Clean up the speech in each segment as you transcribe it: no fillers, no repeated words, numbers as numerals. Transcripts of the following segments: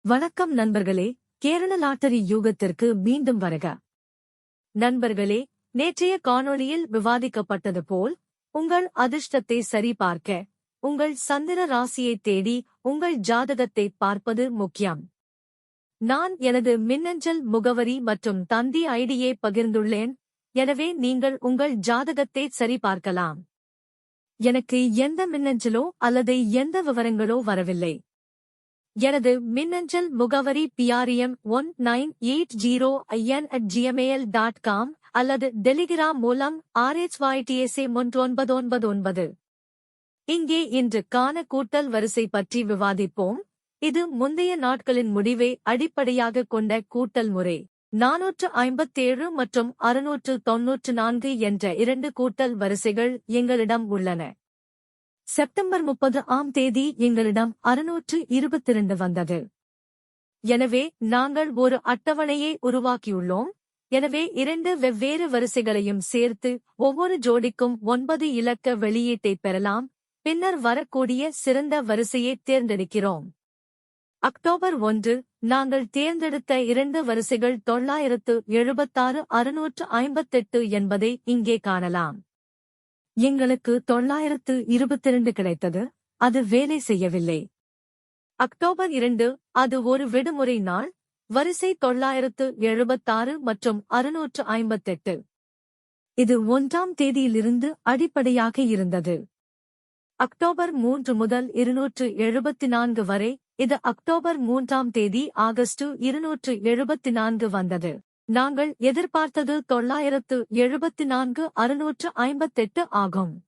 வணக்கம் நண்பர்களே, கேரள லாட்டரி யூகத்திற்கு மீண்டும் வருக. நண்பர்களே, நேற்றைய காணொளியில் விவாதிக்கப்பட்டது போல் உங்கள் அதிர்ஷ்டத்தை சரிபார்க்க உங்கள் சந்திர ராசியைத் தேடி உங்கள் ஜாதகத்தை பார்ப்பது முக்கியம். நான் எனது மின்னஞ்சல் முகவரி மற்றும் தந்தி ஐடியை பகிர்ந்துள்ளேன். எனவே நீங்கள் உங்கள் ஜாதகத்தை சரிபார்க்கலாம். எனக்கு எந்த மின்னஞ்சலோ அல்லது எந்த விவரங்களோ வரவில்லை. எனது மின்னஞ்சல் முகவரி prem1980in@gmail.com அல்லது டெலிகிராம் மூலம் rhytsa1999. இங்கே இன்று காண கூட்டல் வரிசை பற்றி விவாதிப்போம். இது முந்தைய நாட்களின் முடிவை அடிப்படையாகக் கொண்ட கூட்டல் முறை. 457 மற்றும் 694 என்ற இரண்டு கூட்டல் வரிசைகள் எங்களிடம் உள்ளன. செப்டம்பர் 30ஆம் தேதி எங்களிடம் 622 வந்தது. எனவே நாங்கள் ஒரு அட்டவணையை உருவாக்கியுள்ளோம். எனவே இரண்டு வெவ்வேறு வரிசைகளையும் சேர்த்து ஒவ்வொரு ஜோடிக்கும் 9 இலக்க வெளியீட்டைப் பெறலாம். பின்னர் வரக்கூடிய சிறந்த வரிசையை தேர்ந்தெடுக்கிறோம். அக்டோபர் 1 நாங்கள் தேர்ந்தெடுத்த இரண்டு வரிசைகள் 976 658 என்பதை இங்கே காணலாம். எங்களுக்கு 922 கிடைத்தது. அது வேலை செய்யவில்லை. அக்டோபர் 2 அது ஒரு விடுமுறை நாள். வரிசை 976 மற்றும் 658. இது 1ஆம் தேதியிலிருந்து அடிப்படையாக இருந்தது. அக்டோபர் 3 முதல் 274 வரை. இது அக்டோபர் 3ஆம் தேதி ஆகஸ்ட் 274 வந்தது. நாங்கள் எதிர்பார்த்தது 974 658 ஆகும்.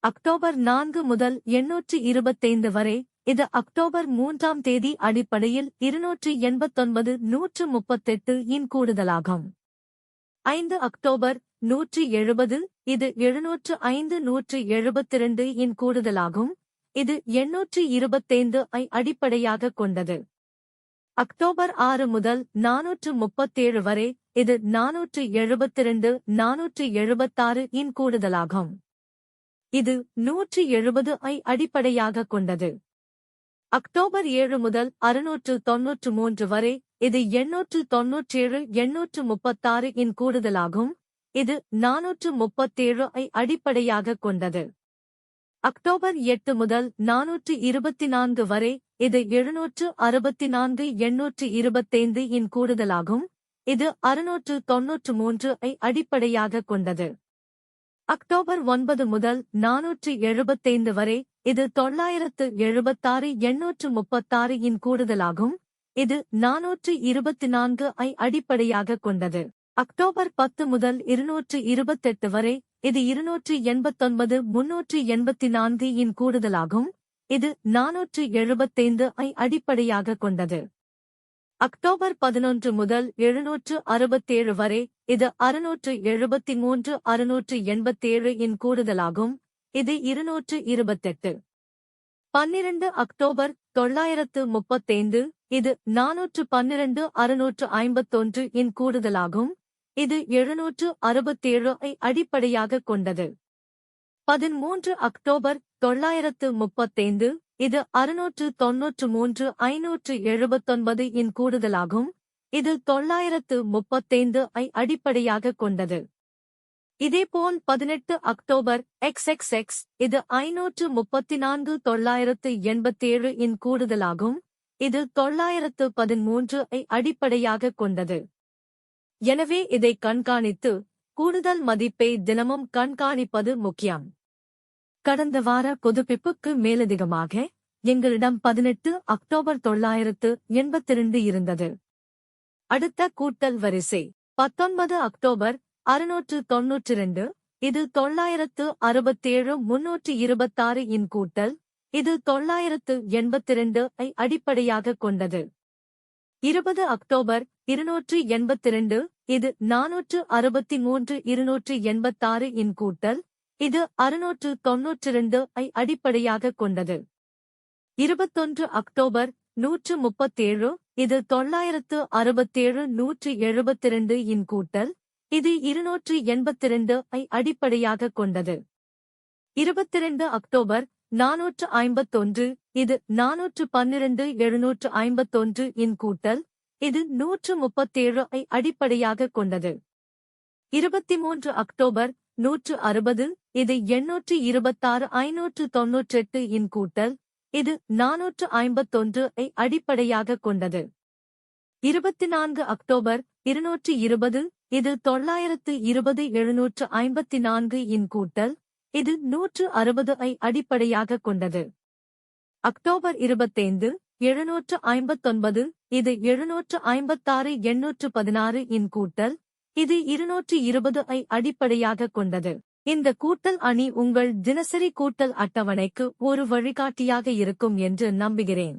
அக்டோபர் 4 முதல் 825 வரை. இது அக்டோபர் 3ஆம் தேதி அடிப்படையில் 289 138 இன் கூடுதலாகும். 5 அக்டோபர் 170. இது 705 172 இன் கூடுதலாகும். இது 825 ஐ அடிப்படையாகக் கொண்டது. அக்டோபர் 6 முதல் 437 வரை. இது 472 476 இன் கூடுதலாகும். இது 170 ஐ அடிப்படையாகக் கொண்டது. அக்டோபர் 7 முதல் 693 வரை. இது 897 836 இன் கூடுதலாகும். இது 437 ஐ அடிப்படையாகக் கொண்டது. அக்டோபர் 8 முதல் 424 வரை. இது 764 825 இன் கூடுதலாகும். இது 693 ஐ அடிப்படையாகக் கொண்டது. அக்டோபர் 9 முதல் 475 வரை. இது 976 836 இன் கூடுதலாகும். இது 424 ஐ அடிப்படையாகக் கொண்டது. அக்டோபர் 10 முதல் 228 வரை. இது 289 384 இன் கூடுதலாகும். இது 475 ஐ அடிப்படையாகக் கொண்டது. அக்டோபர் 11 முதல் 767 வரை. இது 673 687 இன் கூடுதலாகும். இது 228. 12 அக்டோபர் 935. இது 412 651 இன் கூடுதலாகும். இது 767 ஐ அடிப்படையாகக் கொண்டது. 13 அக்டோபர் 935. இது 693 579 இன் கூடுதலாகும். இது 935 ஐ அடிப்படையாகக் கொண்டது. இதேபோல் 18 அக்டோபர் XXX. இது 534 987 இன் கூடுதலாகும். இது 913 ஐ அடிப்படையாகக் கொண்டது. எனவே இதை கண்காணித்து கூடுதல் மதிப்பை தினமும் கண்காணிப்பது முக்கியம். கடந்த வார புதுப்பிப்புக்கு மேலதிகமாக எங்களிடம் 18 அக்டோபர் 982 இருந்தது. அடுத்த கூட்டல் வரிசை 19 அக்டோபர் 692. இது 967 326 இன் கூட்டல். இது 982 ஐ அடிப்படையாகக் கொண்டது. 20 அக்டோபர் 282. இது 463 286 இன் கூட்டல். இது 692 ஐ அடிப்படையாகக் கொண்டது. 21 அக்டோபர் 137. இது 967 172 இன் கூட்டல். இது 282 ஐ அடிப்படையாகக் கொண்டது. 22 அக்டோபர் 451. இது 412 751 இன் கூட்டல், இது 137 ஐ அடிப்படையாகக் கொண்டது. 23 அக்டோபர் 160, இது 826 598 இன் கூட்டல், இது 451 ஐ அடிப்படையாகக் கொண்டது. 24 அக்டோபர் 220, இது 920 754 இன் கூட்டல், இது 160 ஐ அடிப்படையாகக் கொண்டது. அக்டோபர் 25, 759, இது 756 816 இன் கூட்டல், இது 220 ஐ அடிப்படையாகக் கொண்டது. இந்த கூட்டல் அணி உங்கள் தினசரி கூட்டல் அட்டவணைக்கு ஒரு வழிகாட்டியாக இருக்கும் என்று நம்புகிறேன்.